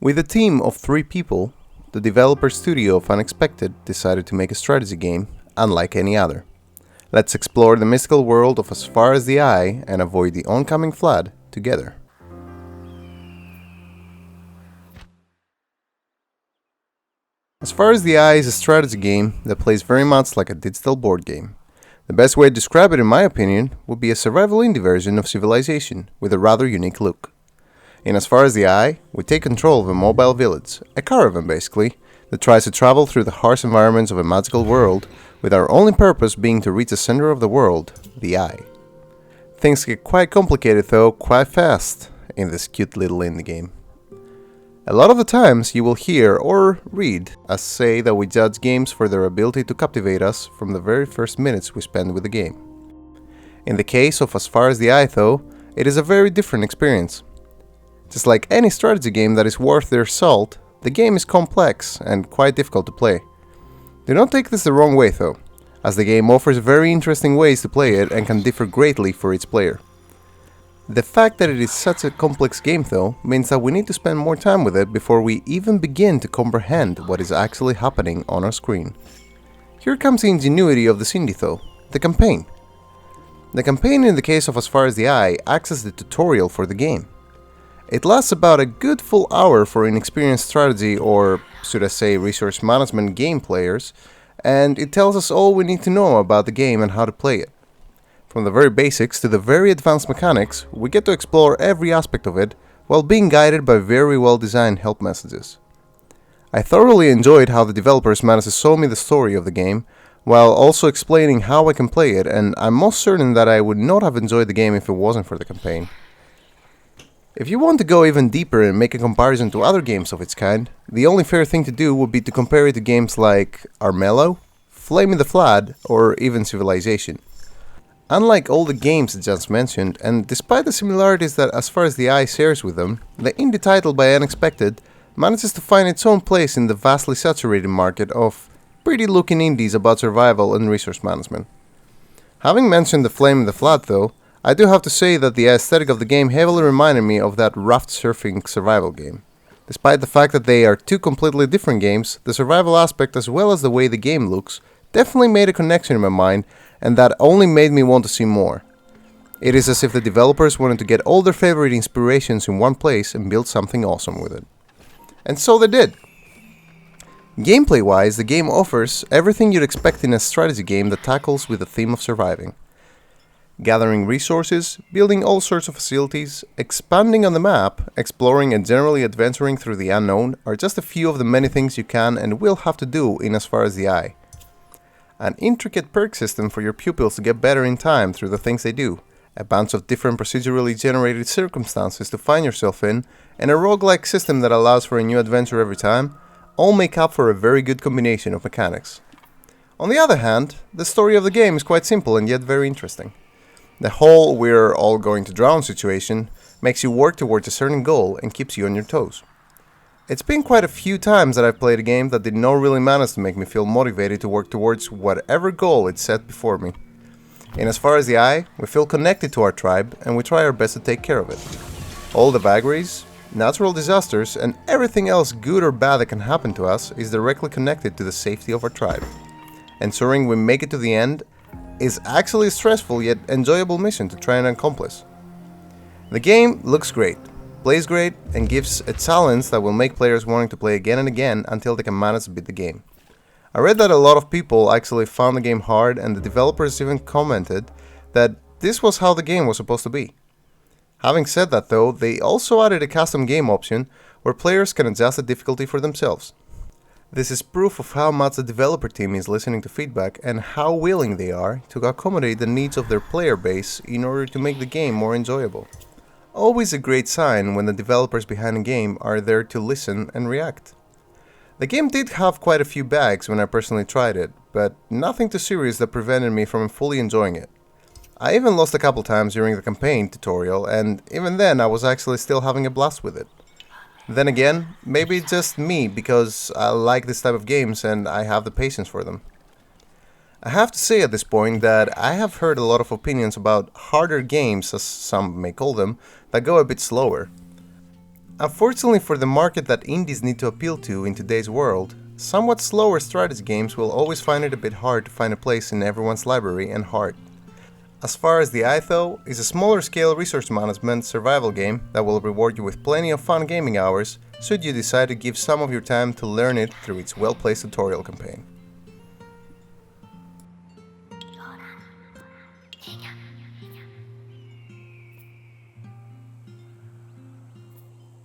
With a team of 3 people, the developer studio of Unexpected decided to make a strategy game unlike any other. Let's explore the mystical world of As Far as the Eye and avoid the oncoming flood together. As Far as the Eye is a strategy game that plays very much like a digital board game. The best way to describe it, in my opinion, would be a survival indie version of Civilization with a rather unique look. In As Far as the Eye, we take control of a mobile village, a caravan basically, that tries to travel through the harsh environments of a magical world, with our only purpose being to reach the center of the world, the Eye. Things get quite complicated though, quite fast, in this cute little indie game. A lot of the times you will hear or read us say that we judge games for their ability to captivate us from the very first minutes we spend with the game. In the case of As Far as the Eye though, it is a very different experience. Just like any strategy game that is worth their salt, the game is complex and quite difficult to play. Do not take this the wrong way though, as the game offers very interesting ways to play it and can differ greatly for each player. The fact that it is such a complex game though means that we need to spend more time with it before we even begin to comprehend what is actually happening on our screen. Here comes the ingenuity of this indie though, the campaign. The campaign in the case of As Far as the Eye acts as the tutorial for the game. It lasts about a good full hour for inexperienced strategy or, should I say, resource management game players, and it tells us all we need to know about the game and how to play it. From the very basics to the very advanced mechanics, we get to explore every aspect of it while being guided by very well designed help messages. I thoroughly enjoyed how the developers managed to show me the story of the game, while also explaining how I can play it, and I'm most certain that I would not have enjoyed the game if it wasn't for the campaign. If you want to go even deeper and make a comparison to other games of its kind, the only fair thing to do would be to compare it to games like Armello, Flame in the Flood, or even Civilization. Unlike all the games I just mentioned, and despite the similarities that As Far as the Eye shares with them, the indie title by Unexpected manages to find its own place in the vastly saturated market of pretty looking indies about survival and resource management. Having mentioned the Flame in the Flood though, I do have to say that the aesthetic of the game heavily reminded me of that raft surfing survival game. Despite the fact that they are two completely different games, the survival aspect as well as the way the game looks definitely made a connection in my mind, and that only made me want to see more. It is as if the developers wanted to get all their favorite inspirations in one place and build something awesome with it. And so they did. Gameplay wise, the game offers everything you'd expect in a strategy game that tackles with the theme of surviving. Gathering resources, building all sorts of facilities, expanding on the map, exploring and generally adventuring through the unknown are just a few of the many things you can and will have to do in As Far as the Eye. An intricate perk system for your pupils to get better in time through the things they do, a bunch of different procedurally generated circumstances to find yourself in, and a roguelike system that allows for a new adventure every time, all make up for a very good combination of mechanics. On the other hand, the story of the game is quite simple and yet very interesting. The whole "we're all going to drown" situation makes you work towards a certain goal and keeps you on your toes. It's been quite a few times that I've played a game that did not really manage to make me feel motivated to work towards whatever goal it set before me. In As Far as the Eye, we feel connected to our tribe and we try our best to take care of it. All the vagaries, natural disasters, and everything else good or bad that can happen to us is directly connected to the safety of our tribe. Ensuring we make it to the end is actually a stressful yet enjoyable mission to try and accomplish. The game looks great, plays great, and gives a challenge that will make players wanting to play again and again until they can manage to beat the game. I read that a lot of people actually found the game hard, and the developers even commented that this was how the game was supposed to be. Having said that though, they also added a custom game option where players can adjust the difficulty for themselves. This is proof of how much the developer team is listening to feedback and how willing they are to accommodate the needs of their player base in order to make the game more enjoyable. Always a great sign when the developers behind a game are there to listen and react. The game did have quite a few bugs when I personally tried it, but nothing too serious that prevented me from fully enjoying it. I even lost a couple times during the campaign tutorial, and even then I was actually still having a blast with it. Then again, maybe it's just me because I like this type of games and I have the patience for them. I have to say at this point that I have heard a lot of opinions about harder games, as some may call them, that go a bit slower. Unfortunately for the market that indies need to appeal to in today's world, somewhat slower strategy games will always find it a bit hard to find a place in everyone's library and heart. As far as the Eye though, is a smaller scale resource management survival game that will reward you with plenty of fun gaming hours should you decide to give some of your time to learn it through its well-placed tutorial campaign.